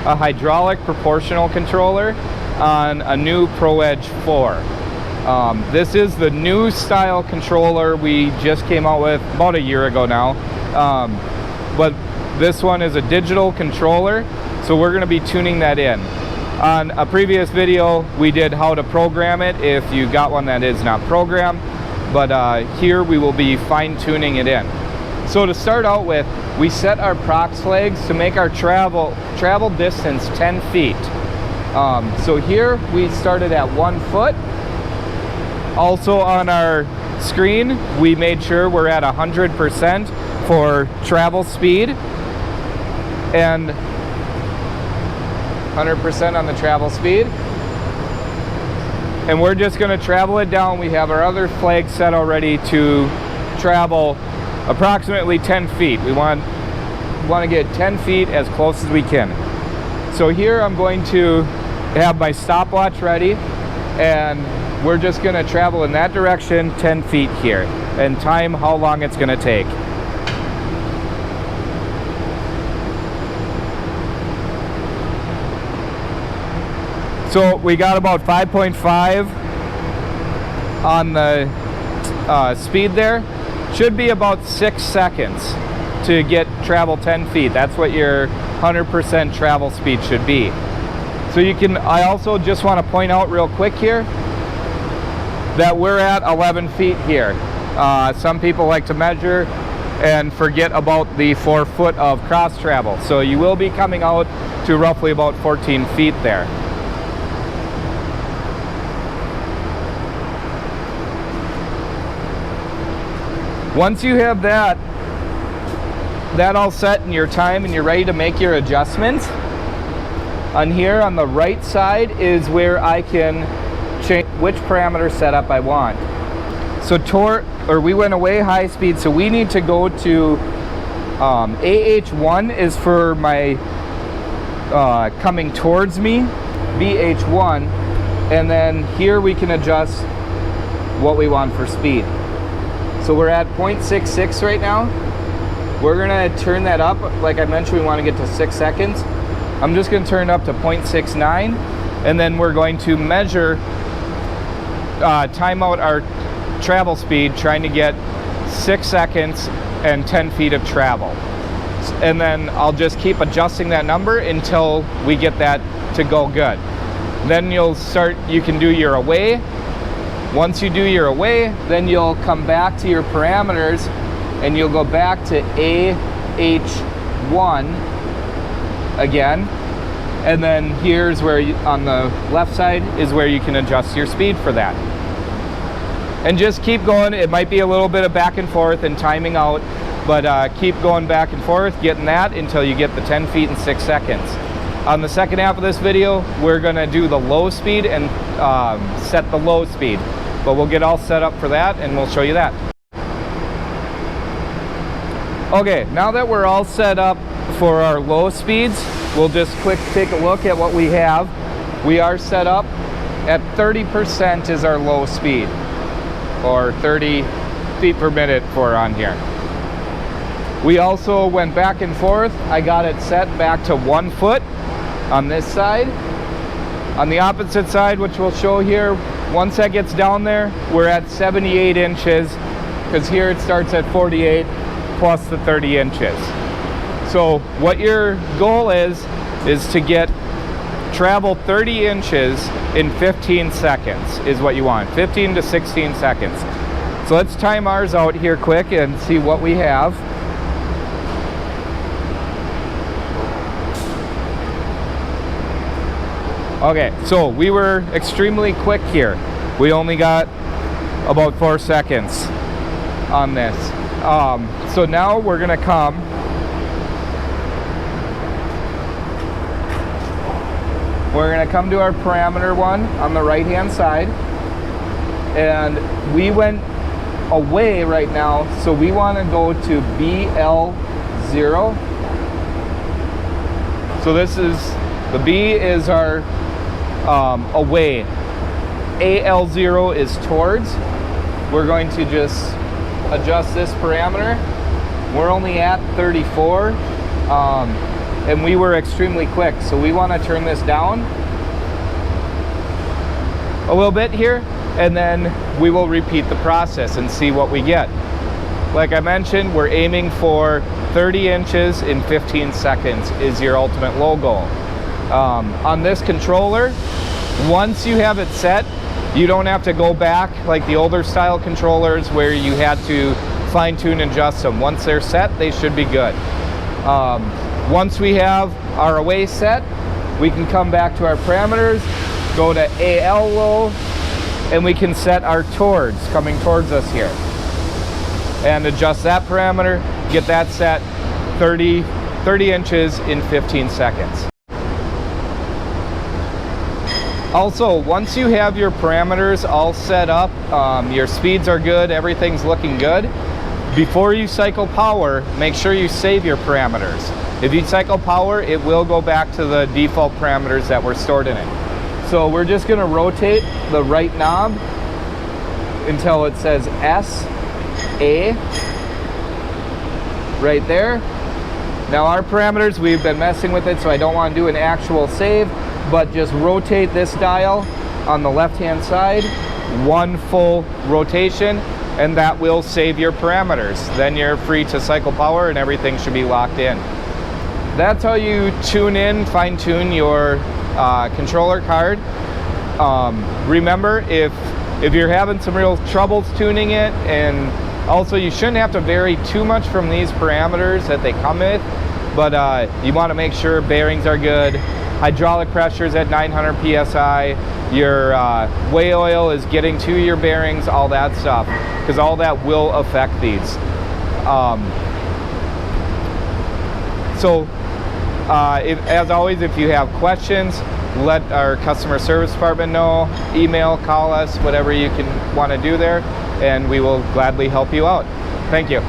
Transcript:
a hydraulic proportional controller on a new Pro Edge 4. This is the new style controller we just came out with about a year ago now. But this one is a digital controller, so we're going to be tuning that in. On a previous video, we did how to program it if you got one that is not programmed, but here we will be fine-tuning it in. So to start out with, we set our prox flags to make our travel distance 10 feet. So here we started at 1 foot. Also on our screen, we made sure we're at 100% for travel speed and 100% on the travel speed. And we're just going to travel it down. We have our other flag set already to travel approximately 10 feet. We want to get 10 feet as close as we can. So here I'm going to have my stopwatch ready, and we're just going to travel in that direction 10 feet here and time how long it's going to take. So we got about 5.5 on the speed there. Should be about 6 seconds to get travel 10 feet. That's what your 100% travel speed should be. So you can, I also just want to point out real quick here that we're at 11 feet here. Some people like to measure and forget about the 4 foot of cross travel. So you will be coming out to roughly about 14 feet there. Once you have that all set in your time and you're ready to make your adjustments, on here on the right side is where I can change which parameter setup I want. So we went away high speed, so we need to go to AH1 is for my coming towards me, BH1, and then here we can adjust what we want for speed. So we're at 0.66 right now. We're gonna turn that up. Like I mentioned, we wanna get to 6 seconds. I'm just gonna turn it up to 0.69, and then we're going to measure, time out our travel speed, trying to get 6 seconds and 10 feet of travel. And then I'll just keep adjusting that number until we get that to go good. Then you can do your away. Once you do your away, then you'll come back to your parameters and you'll go back to AH1 again. And then here's where on the left side is where you can adjust your speed for that. And just keep going. It might be a little bit of back and forth and timing out, but keep going back and forth, getting that until you get the 10 feet in 6 seconds. On the second half of this video, we're gonna do the low speed and set the low speed. But we'll get all set up for that and we'll show you that. Okay, now that we're all set up for our low speeds, we'll just quick take a look at what we have. We are set up at 30% is our low speed, or 30 feet per minute for on here. We also went back and forth. I got it set back to 1 foot on this side. On the opposite side, which we'll show here, once that gets down there, we're at 78 inches, because here it starts at 48 plus the 30 inches. So what your goal is to travel 30 inches in 15 seconds is what you want, 15 to 16 seconds. So let's time ours out here quick and see what we have. Okay, so we were extremely quick here. We only got about 4 seconds on this. So now we're gonna come to our parameter one on the right hand side, and we went away right now, so we want to go to BL0. So this is, the B is our away. AL0 is towards. We're going to just adjust this parameter. We're only at 34. and we were extremely quick. So we want to turn this down a little bit here, and then we will repeat the process and see what we get. Like I mentioned, we're aiming for 30 inches in 15 seconds is your ultimate low goal. On this controller, once you have it set, you don't have to go back like the older style controllers where you had to fine tune and adjust them. Once they're set, they should be good. Once we have our away set, we can come back to our parameters, go to AL low, and we can set our towards, coming towards us here. And adjust that parameter, get that set 30 inches in 15 seconds. Also, once you have your parameters all set up, your speeds are good, everything's looking good, before you cycle power, make sure you save your parameters. If you cycle power, it will go back to the default parameters that were stored in it. So we're just going to rotate the right knob until it says S, A, right there. Now our parameters, we've been messing with it, so I don't want to do an actual save, but just rotate this dial on the left hand side, one full rotation, and that will save your parameters. Then you're free to cycle power and everything should be locked in. That's how you tune in, fine tune your controller card. Remember, if you're having some real troubles tuning it, and also you shouldn't have to vary too much from these parameters that they come with, but you want to make sure bearings are good, hydraulic pressure is at 900 psi, your way oil is getting to your bearings, all that stuff, because all that will affect these. As always, if you have questions, let our customer service department know, email, call us, whatever you can want to do there, and we will gladly help you out. Thank you.